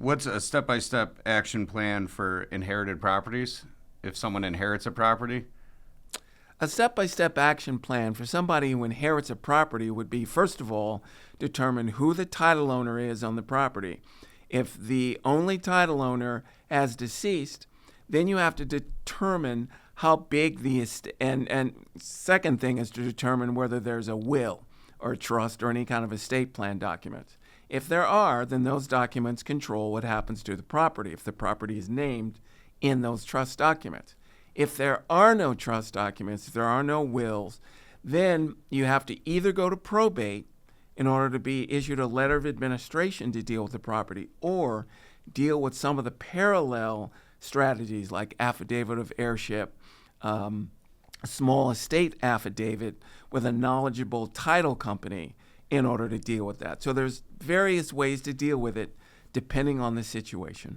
What's a step-by-step action plan for inherited properties? If someone inherits a property? A step-by-step action plan for somebody who inherits a property would be, first of all, determine who the title owner is on the property. If the only title owner has deceased, then you have to determine how big the estate, and second thing is to determine whether there's a will or a trust or any kind of estate plan documents. If there are, then those documents control what happens to the property if the property is named in those trust documents. If there are no trust documents, if there are no wills, then you have to either go to probate in order to be issued a letter of administration to deal with the property, or deal with some of the parallel strategies like affidavit of heirship, a small estate affidavit with a knowledgeable title company in order to deal with that. So there's various ways to deal with it depending on the situation.